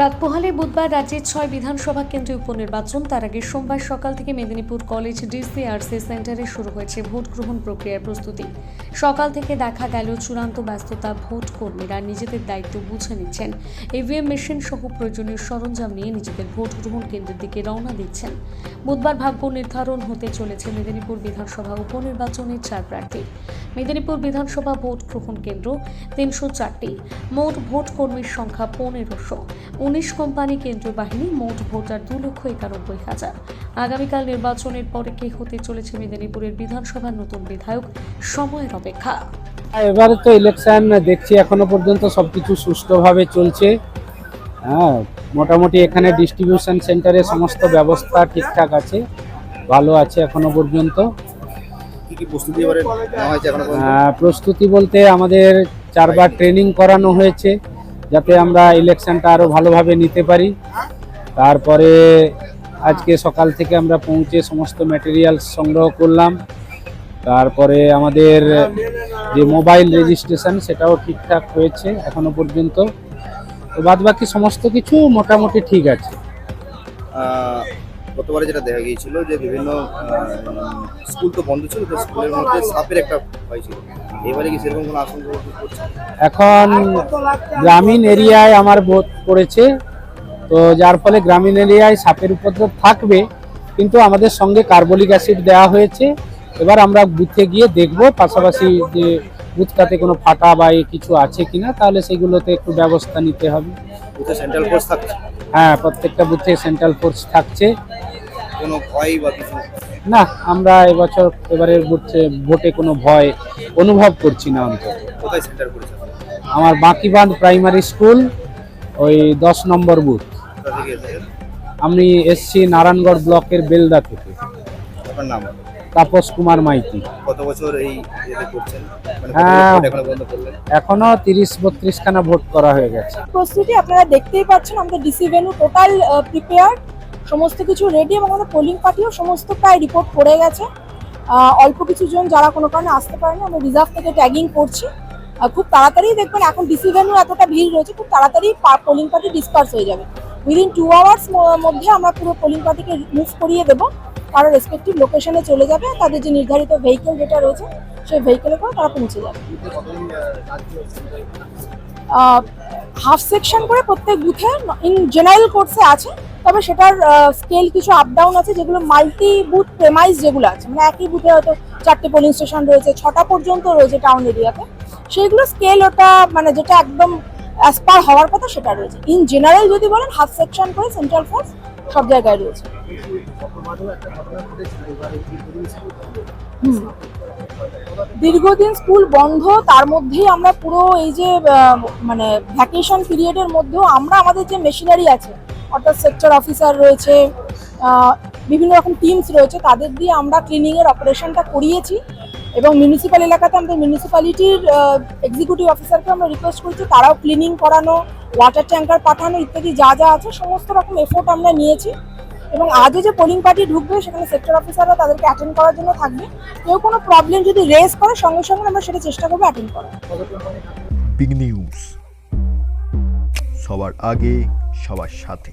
রাত পোহালে বুধবার রাজ্যের 6 বিধানসভা কেন্দ্রে উপনির্বাচন। তার আগে সোমবার সকাল থেকে মেদিনীপুর কলেজ ডিসিআরসি সেন্টারে শুরু হয়েছে ভোট গ্রহণ প্রক্রিয়ার প্রস্তুতি। সকাল থেকে দেখা গেল চূড়ান্ত ব্যস্ততা। ভোট কর্মীরা নিজেদের দায়িত্ব বুঝে নিচ্ছেন। ইভিএম মেশিন সহ প্রয়োজনীয় সরঞ্জাম নিয়ে নিজেদের ভোট গ্রহণ কেন্দ্রের দিকে রওনা দিচ্ছেন। বুধবার ভাগ্য নির্ধারণ হতে চলেছে মেদিনীপুর বিধানসভা উপনির্বাচনের 4 প্রার্থী। মেদিনীপুর বিধানসভা ভোট গ্রহণ কেন্দ্র 304টি, মোট ভোট কর্মীর সংখ্যা 1500, 19 কোম্পানি কেন্দ্রীয় বাহিনী, মোট ভোটার 2,91,000। আগামীকাল নির্বাচনের পরে কে হতে চলেছে মেদিনীপুরের বিধানসভার নতুন বিধায়ক, সময়ের অপেক্ষা। এবারে তো ইলেকশন দেখছি এখনো পর্যন্ত সবকিছু সুষ্ঠুভাবে চলছে। মোটামুটি এখানে ডিস্ট্রিবিউশন সেন্টারে সমস্ত ব্যবস্থা ঠিকঠাক আছে, ভালো আছে এখনো পর্যন্ত। প্রস্তুতি বলতে আমাদের 4 বার ট্রেনিং করানো হয়েছে যাতে আমরা ইলেকশনটা আরো ভালোভাবে নিতে পারি। তারপরে আজকে সকাল থেকে আমরা পৌঁছে সমস্ত ম্যাটেরিয়ালস সংগ্রহ করলাম। তারপরে আমাদের যে মোবাইল রেজিস্ট্রেশন সেটাও ঠিকঠাক হয়েছে এখনো পর্যন্ত। তো বাদবাকি সমস্ত কিছু মোটামুটি ঠিক আছে। গতবারে যেটা দেখা গিয়েছিল যে বিভিন্ন স্কুল তো বন্ধ ছিল, তো স্কুলের মধ্যে সাপের একটা ভয় ছিল। এবারে কি সেরকম কোনো আশঙ্কা করছে? এখন গ্রামীণ এরিয়ায় আমার ভোট পড়েছে, তো যার ফলে গ্রামীণ এরিয়ায় সাপের উপদ্রব থাকবে, কিন্তু আমাদের সঙ্গে কার্বলিক অ্যাসিড দেওয়া হয়েছে। এবার আমরা বুথে গিয়ে দেখব পাশাপাশি যে বুথটাতে কোনো ফাটা বা কিছু আছে কিনা, তাহলে সেগুলোতে একটু ব্যবস্থা নিতে হবে। বুথে সেন্ট্রাল ফোর্স থাকছে? হ্যাঁ, প্রত্যেকটা বুথে সেন্ট্রাল ফোর্স থাকছে। কোনো ভয় বা কিছু না, আমরা এবারের ভোটে কোনো ভয় অনুভব করছি না অন্তত। কোথায় সেন্টার করেছে? আমার বাঁকিবাঁধ প্রাইমারি স্কুল, ওই 10 নম্বর বুথ। আমি এসছি নারায়ণগড় ব্লকের বেলদা থেকে। আপনার নাম? তাপস কুমার মাইতি। কত বছর এই করছেন? হ্যাঁ, এখনো 30-32 খানা ভোট করা হয়ে গেছে। প্রস্তুতি আপনারা দেখতেই পাচ্ছেন, আমাদের ডিসি ভেন্যু টোটাল প্রিপেয়ার, সমস্ত কিছু রেডি, এবং আমাদের পোলিং পার্টিও সমস্ত প্রায় রিপোর্ট করে গেছে। অল্প কিছু জন যারা কোনো কারণে আসতে পারেনি, আমরা রিজার্ভ থেকে ট্যাগিং করছি। খুব তাড়াতাড়ি দেখবেন, এখন ডিসি ভেন্যু এতটা ভিড় রয়েছে, খুব তাড়াতাড়ি পোলিং পার্টি ডিসপার্স হয়ে যাবে। উইদিন 2 আওয়ার্স মধ্যে আমরা পুরো পোলিং পার্টিকে মুভ করিয়ে দেবো, তারা রেসপেক্টিভ লোকেশনে চলে যাবে। তাদের যে নির্ধারিত ভেহিকেল যেটা রয়েছে সেই ভেহিকেলে করে তারা পৌঁছে যাবে। হাফ সেকশন করে প্রত্যেক বুথে ইন জেনারেল কোর্সে আছে, তবে সেটার স্কেল কিছু আপ ডাউন আছে, যেগুলো মাল্টি বুথ প্রেমাইজ যেগুলো আছে, মানে একই বুথে হয়তো 4টে পোলিং স্টেশন রয়েছে, 6টা পর্যন্ত রয়েছে টাউন এরিয়াতে, সেইগুলো স্কেল ওটা মানে যেটা একদম অ্যাজ পার হওয়ার কথা সেটা রয়েছে। ইন জেনারেল যদি বলেন হাফ সেকশন করে সেন্ট্রাল ফোর্স সব জায়গায় রয়েছে। দীর্ঘদিন স্কুল বন্ধ, তার মধ্যেই আমরা পুরো এই যে মানে ভ্যাকেশন পিরিয়ডের মধ্যেও আমরা আমাদের যে মেশিনারি আছে, অর্থাৎ সেক্টর অফিসার রয়েছে, বিভিন্ন রকম টিমস রয়েছে, তাদের দিয়ে আমরা ক্লিনিংয়ের অপারেশনটা করিয়েছি। এবং মিউনিসিপ্যাল এলাকাতে আমাদের মিউনিসিপ্যালিটির এক্সিকিউটিভ অফিসারকে আমরা রিকোয়েস্ট করেছি, তারাও ক্লিনিং করানো, ওয়াটার ট্যাঙ্কার পাঠানো ইত্যাদি যা যা আছে সমস্ত রকম এফোর্ট আমরা নিয়েছি। এবং আজও যে পোলিং পার্টি ঢুকবে সেখানে সেক্টর অফিসাররা তাদেরকে অ্যাটেন্ড করার জন্য থাকবে। কেউ কোনো প্রবলেম যদি রেজ করে সঙ্গে সঙ্গে আমরা সেটা চেষ্টা করবো অ্যাটেন্ড করার। বিগ নিউজ, সবার আগে সবার সাথে।